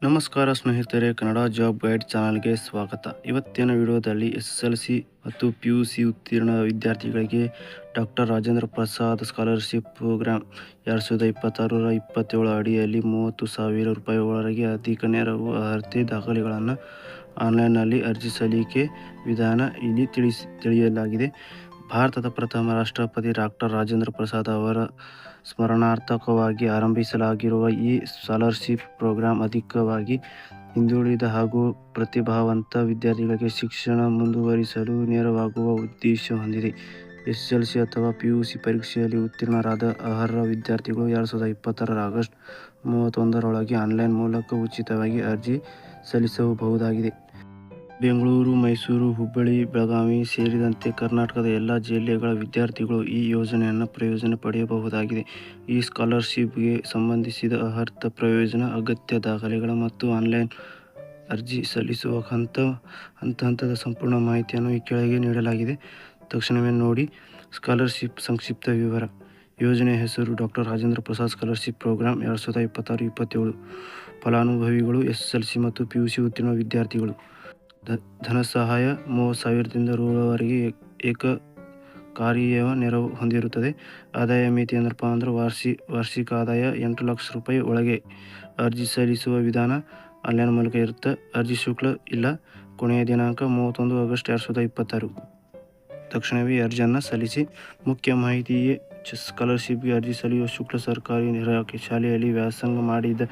ನಮಸ್ಕಾರ ಸ್ನೇಹಿತರೆ, Kannada job guide ಚಾನಲ್ಗೆ ಸ್ವಾಗತ. ಇವತ್ತಿನ ವಿಡಿಯೋದಲ್ಲಿ SSLC ಮತ್ತು PUC ಉತ್ತೀರ್ಣ ವಿದ್ಯಾರ್ಥಿಗಳಿಗೆ doctor Rajendra Prasad scholarship programme 2026-27 ಅಡಿಯಲ್ಲಿ 30,000 ರೂಪಾಯಿವರೆಗೆ ಅಧಿಕ ನೆರವು ಅರ್ಹತೆ ದಾಖಲೆಗಳನ್ನು ಆನ್ಲೈನ್ನಲ್ಲಿ ಅರ್ಜಿ ಸಲ್ಲಿಕೆ ವಿಧಾನ ಇಲ್ಲಿ ತಿಳಿಯಲಾಗಿದೆ. ಭಾರತದ ಪ್ರಥಮ ರಾಷ್ಟ್ರಪತಿ ಡಾಕ್ಟರ್ ರಾಜೇಂದ್ರ ಪ್ರಸಾದ್ ಅವರ ಸ್ಮರಣಾರ್ಥಕವಾಗಿ ಆರಂಭಿಸಲಾಗಿರುವ ಈ ಸ್ಕಾಲರ್ಶಿಪ್ ಪ್ರೋಗ್ರಾಂ ಅಧಿಕವಾಗಿ ಹಿಂದುಳಿದ ಹಾಗೂ ಪ್ರತಿಭಾವಂತ ವಿದ್ಯಾರ್ಥಿಗಳಿಗೆ ಶಿಕ್ಷಣ ಮುಂದುವರಿಸಲು ನೆರವಾಗುವ ಉದ್ದೇಶ ಹೊಂದಿದೆ. SSLC ಅಥವಾ PUC ಪರೀಕ್ಷೆಯಲ್ಲಿ ಉತ್ತೀರ್ಣರಾದ ಅರ್ಹ ವಿದ್ಯಾರ್ಥಿಗಳು 2026 ಆಗಸ್ಟ್ 31ರೊಳಗೆ ಆನ್ಲೈನ್ ಮೂಲಕ ಉಚಿತವಾಗಿ ಅರ್ಜಿ ಸಲ್ಲಿಸಬಹುದಾಗಿದೆ. ಬೆಂಗಳೂರು, ಮೈಸೂರು, ಹುಬ್ಬಳ್ಳಿ, ಬೆಳಗಾವಿ ಸೇರಿದಂತೆ ಕರ್ನಾಟಕದ ಎಲ್ಲ ಜಿಲ್ಲೆಗಳ ವಿದ್ಯಾರ್ಥಿಗಳು ಈ ಯೋಜನೆಯನ್ನು ಪ್ರಯೋಜನ ಪಡೆಯಬಹುದಾಗಿದೆ. ಈ ಸ್ಕಾಲರ್ಶಿಪ್ಗೆ ಸಂಬಂಧಿಸಿದ ಅರ್ಹತಾ ಪ್ರಯೋಜನ, ಅಗತ್ಯ ದಾಖಲೆಗಳು ಮತ್ತು ಆನ್ಲೈನ್ ಅರ್ಜಿ ಸಲ್ಲಿಸುವ ಹಂತದ ಸಂಪೂರ್ಣ ಮಾಹಿತಿಯನ್ನು ಈ ಕೆಳಗೆ ನೀಡಲಾಗಿದೆ. ತಕ್ಷಣವೇ ನೋಡಿ. ಸ್ಕಾಲರ್ಶಿಪ್ ಸಂಕ್ಷಿಪ್ತ ವಿವರ. ಯೋಜನೆಯ ಹೆಸರು doctor Rajendra Prasad scholarship programme 2026-27. ಫಲಾನುಭವಿಗಳು SSLC ಮತ್ತು PUC ಉತ್ತೀರ್ಣ ವಿದ್ಯಾರ್ಥಿಗಳು. ಧನಸಹಾಯ 30,000 ರೂವರೆಗೆ ಏಕ ಕಾರ್ಯ ನೆರವು ಹೊಂದಿರುತ್ತದೆ. ಆದಾಯ ಮಿತಿ ಏನಪ್ಪ ಅಂದ್ರೆ ವಾರ್ಷಿಕ ಆದಾಯ 8 ಲಕ್ಷ ರೂಪಾಯಿ ಒಳಗೆ. ಅರ್ಜಿ ಸಲ್ಲಿಸುವ ವಿಧಾನ ಆನ್ಲೈನ್ ಮೂಲಕ ಇರುತ್ತೆ. ಅರ್ಜಿ ಶುಲ್ಕ ಇಲ್ಲ. ಕೊನೆಯ ದಿನಾಂಕ 31 ಆಗಸ್ಟ್ 2026. ತಕ್ಷಣವೇ ಅರ್ಜಿಯನ್ನು ಸಲ್ಲಿಸಿ. ಮುಖ್ಯ ಮಾಹಿತಿ. ಸ್ಕಾಲರ್ಶಿಪ್ಗೆ ಅರ್ಜಿ ಸಲ್ಲಿಸುವ ಶುಲ್ಕ ಸರ್ಕಾರಿ ಶಾಲೆಯಲ್ಲಿ ವ್ಯಾಸಂಗ ಮಾಡಿದ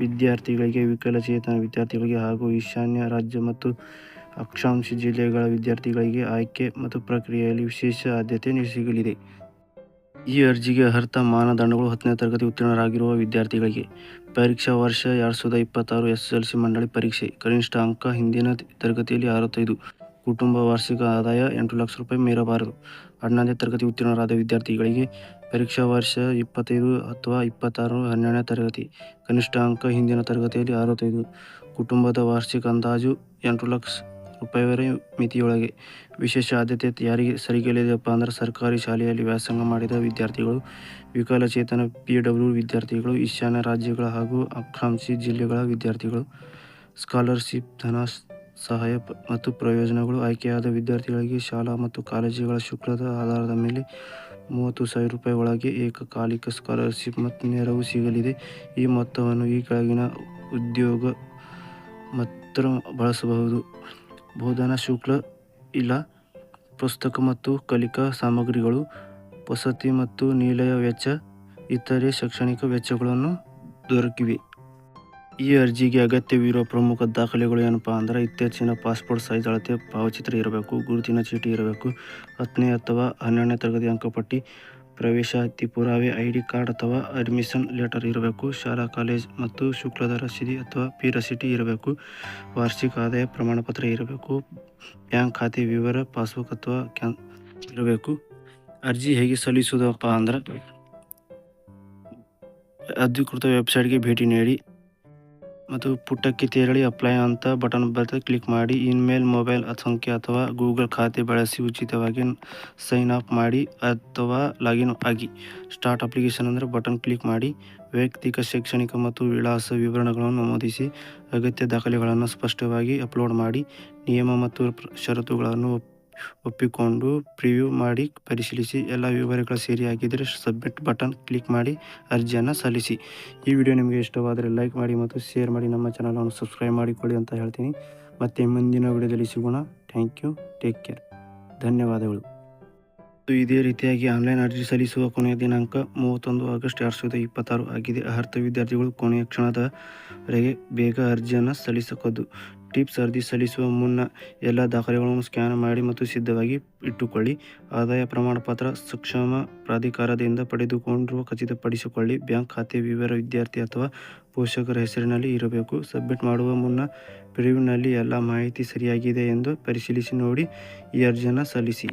ವಿದ್ಯಾರ್ಥಿಗಳಿಗೆ, ವಿಕಲಚೇತನ ವಿದ್ಯಾರ್ಥಿಗಳಿಗೆ ಹಾಗೂ ಈಶಾನ್ಯ ರಾಜ್ಯ ಮತ್ತು ಅಕ್ಷಾಂಶ ಜಿಲ್ಲೆಗಳ ವಿದ್ಯಾರ್ಥಿಗಳಿಗೆ ಆಯ್ಕೆ ಮತ್ತು ಪ್ರಕ್ರಿಯೆಯಲ್ಲಿ ವಿಶೇಷ ಆದ್ಯತೆ ಸಿಗಲಿದೆ. ಈ ಅರ್ಜಿಗೆ ಅರ್ಹತಾ ಮಾನದಂಡಗಳು: 10ನೇ ತರಗತಿ ಉತ್ತೀರ್ಣರಾಗಿರುವ ವಿದ್ಯಾರ್ಥಿಗಳಿಗೆ. ಪರೀಕ್ಷಾ ವರ್ಷ 2026 SSLC ಮಂಡಳಿ ಪರೀಕ್ಷೆ. ಕನಿಷ್ಠ ಅಂಕ ಹಿಂದಿನ ತರಗತಿಯಲ್ಲಿ 65. ಕುಟುಂಬ ವಾರ್ಷಿಕ ಆದಾಯ 8 ಲಕ್ಷ ರೂಪಾಯಿ ಮೀರಬಾರದು. 12ನೇ ತರಗತಿ ಉತ್ತೀರ್ಣರಾದ ವಿದ್ಯಾರ್ಥಿಗಳಿಗೆ. ಪರೀಕ್ಷಾ ವರ್ಷ 25 ಅಥವಾ 26 12ನೇ ತರಗತಿ. ಕನಿಷ್ಠ ಅಂಕ ಹಿಂದಿನ ತರಗತಿಯಲ್ಲಿ 65. ಕುಟುಂಬದ ವಾರ್ಷಿಕ ಅಂದಾಜು 8 ಲಕ್ಷ ರೂಪಾಯಿವರೆಗೆ ಮಿತಿಯೊಳಗೆ. ವಿಶೇಷ ಆದ್ಯತೆ ಯಾರಿಗೆ ಸಿಗಲಿದೆಯಪ್ಪ ಅಂದ್ರೆ ಸರ್ಕಾರಿ ಶಾಲೆಯಲ್ಲಿ ವ್ಯಾಸಂಗ ಮಾಡಿದ ವಿದ್ಯಾರ್ಥಿಗಳು, ವಿಕಲಚೇತನ PW ವಿದ್ಯಾರ್ಥಿಗಳು, ಈಶಾನ್ಯ ರಾಜ್ಯಗಳ ಹಾಗೂ ಅಕ್ಷಾಂಶ ಜಿಲ್ಲೆಗಳ ವಿದ್ಯಾರ್ಥಿಗಳು. ಸ್ಕಾಲರ್ಶಿಪ್ ಧನ ಸಹಾಯ ಮತ್ತು ಪ್ರಯೋಜನಗಳು: ಆಯ್ಕೆಯಾದ ವಿದ್ಯಾರ್ಥಿಗಳಿಗೆ ಶಾಲಾ ಮತ್ತು ಕಾಲೇಜುಗಳ ಶುಲ್ಕದ ಆಧಾರದ ಮೇಲೆ 30,000 ರೂಪಾಯಿ ಒಳಗೆ ಏಕಕಾಲಿಕ ಸ್ಕಾಲರ್ಶಿಪ್ ಮತ್ತು ನೆರವು ಸಿಗಲಿದೆ. ಈ ಮೊತ್ತವನ್ನು ಈ ಕೆಳಗಿನ ಉದ್ಯೋಗ ಮಾತ್ರ ಬಳಸಬಹುದು. ಬೋಧನಾ ಶುಲ್ಕ ಇಲ್ಲ. ಪುಸ್ತಕ ಮತ್ತು ಕಲಿಕಾ ಸಾಮಗ್ರಿಗಳು, ವಸತಿ ಮತ್ತು ನಿಲಯ ವೆಚ್ಚ, ಇತರೆ ಶೈಕ್ಷಣಿಕ ವೆಚ್ಚಗಳನ್ನು ದೊರಕಿವೆ. ಈ ಅರ್ಜಿಗೆ ಅಗತ್ಯವಿರುವ ಪ್ರಮುಖ ದಾಖಲೆಗಳು ಏನಪ್ಪ ಅಂದ್ರೆ ಇತ್ತೀಚಿನ ಪಾಸ್ಪೋರ್ಟ್ ಸೈಜ್ ಅಳತೆ ಭಾವಚಿತ್ರ ಇರಬೇಕು. ಗುರುತಿನ ಚೀಟಿ ಇರಬೇಕು. 10ನೇ ಅಥವಾ 12ನೇ ತರಗತಿ ಅಂಕಪಟ್ಟಿ, ಪ್ರವೇಶಾತಿ ಪುರಾವೆ, ID ಕಾರ್ಡ್ ಅಥವಾ ಅಡ್ಮಿಷನ್ ಲೆಟರ್ ಇರಬೇಕು. ಶಾಲಾ ಕಾಲೇಜು ಮತ್ತು ಶುಲ್ಕದ ರಸೀದಿ ಅಥವಾ ಫೀ ರಸೀಟಿ ಇರಬೇಕು. ವಾರ್ಷಿಕ ಆದಾಯ ಪ್ರಮಾಣಪತ್ರ ಇರಬೇಕು. ಬ್ಯಾಂಕ್ ಖಾತೆ ವಿವರ, ಪಾಸ್ಬುಕ್ ಅಥವಾ ಇರಬೇಕು. ಅರ್ಜಿ ಹೇಗೆ ಸಲ್ಲಿಸುವುದಪ್ಪ ಅಂದ್ರೆ ಅಧಿಕೃತ ವೆಬ್ಸೈಟ್ಗೆ ಭೇಟಿ ನೀಡಿ ಮತ್ತು ಪುಟಕ್ಕೆ ತೆರಳಿ ಅಪ್ಲೈ ಅಂತ ಬಟನ್ ಬರ್ತದೆ, ಕ್ಲಿಕ್ ಮಾಡಿ. ಇಮೇಲ್, ಮೊಬೈಲ್ ಸಂಖ್ಯೆ ಅಥವಾ ಗೂಗಲ್ ಖಾತೆ ಬಳಸಿ ಉಚಿತವಾಗಿ ಸೈನ್ ಅಪ್ ಮಾಡಿ ಅಥವಾ ಲಾಗಿನ್ ಆಗಿ. ಸ್ಟಾರ್ಟ್ ಅಪ್ಲಿಕೇಶನ್ ಅಂದರೆ ಬಟನ್ ಕ್ಲಿಕ್ ಮಾಡಿ. ವೈಯಕ್ತಿಕ ಶೈಕ್ಷಣಿಕ ಮತ್ತು ವಿಳಾಸ ವಿವರಗಳನ್ನು ನಮೂದಿಸಿ. ಅಗತ್ಯ ದಾಖಲೆಗಳನ್ನು ಸ್ಪಷ್ಟವಾಗಿ ಅಪ್ಲೋಡ್ ಮಾಡಿ. ನಿಯಮ ಮತ್ತು ಷರತ್ತುಗಳನ್ನು ಒಪ್ಪಿಕೊಂಡು ಪ್ರಿವ್ಯೂ ಮಾಡಿ ಪರಿಶೀಲಿಸಿ. ಎಲ್ಲ ವಿವರಗಳು ಸರಿಯಾಗಿದ್ದರೆ ಸಬ್ಮಿಟ್ ಬಟನ್ ಕ್ಲಿಕ್ ಮಾಡಿ ಅರ್ಜಿಯನ್ನು ಸಲ್ಲಿಸಿ. ಈ ವಿಡಿಯೋ ನಿಮಗೆ ಇಷ್ಟವಾದರೆ ಲೈಕ್ ಮಾಡಿ ಮತ್ತು ಶೇರ್ ಮಾಡಿ. ನಮ್ಮ ಚಾನಲನ್ನು ಸಬ್ಸ್ಕ್ರೈಬ್ ಮಾಡಿಕೊಳ್ಳಿ ಅಂತ ಹೇಳ್ತೀನಿ. ಮತ್ತೆ ಮುಂದಿನ ವಿಡಿಯೋದಲ್ಲಿ ಸಿಗೋಣ. Thank you. Take care. ಧನ್ಯವಾದಗಳು. ಇದೇ ರೀತಿಯಾಗಿ ಆನ್ಲೈನ್ ಅರ್ಜಿ ಸಲ್ಲಿಸುವ ಕೊನೆಯ ದಿನಾಂಕ 31 ಆಗಸ್ಟ್ 2026 ಆಗಿದೆ. ಅರ್ಹ ವಿದ್ಯಾರ್ಥಿಗಳು ಕೊನೆಯ ಕ್ಷಣದವರೆಗೆ ಬೇಗ ಅರ್ಜಿಯನ್ನು ಸಲ್ಲಿಸಬಹುದು. ಟಿಪ್ಸ್: ಅರ್ಜಿ ಸಲ್ಲಿಸುವ ಮುನ್ನ ಎಲ್ಲ ದಾಖಲೆಗಳನ್ನು ಸ್ಕ್ಯಾನ್ ಮಾಡಿ ಮತ್ತು ಸಿದ್ಧವಾಗಿ ಇಟ್ಟುಕೊಳ್ಳಿ. ಆದಾಯ ಪ್ರಮಾಣಪತ್ರ ಸಕ್ಷಮ ಪ್ರಾಧಿಕಾರದಿಂದ ಪಡೆದುಕೊಂಡು ಖಚಿತಪಡಿಸಿಕೊಳ್ಳಿ. ಬ್ಯಾಂಕ್ ಖಾತೆ ವಿವರ ವಿದ್ಯಾರ್ಥಿ ಅಥವಾ ಪೋಷಕರ ಹೆಸರಿನಲ್ಲಿ ಇರಬೇಕು. ಸಬ್ಮಿಟ್ ಮಾಡುವ ಮುನ್ನ ಪ್ರಿವ್ಯೂನಲ್ಲಿ ಎಲ್ಲ ಮಾಹಿತಿ ಸರಿಯಾಗಿದೆ ಎಂದು ಪರಿಶೀಲಿಸಿ ನೋಡಿ ಈ ಅರ್ಜಿಯನ್ನು ಸಲ್ಲಿಸಿ.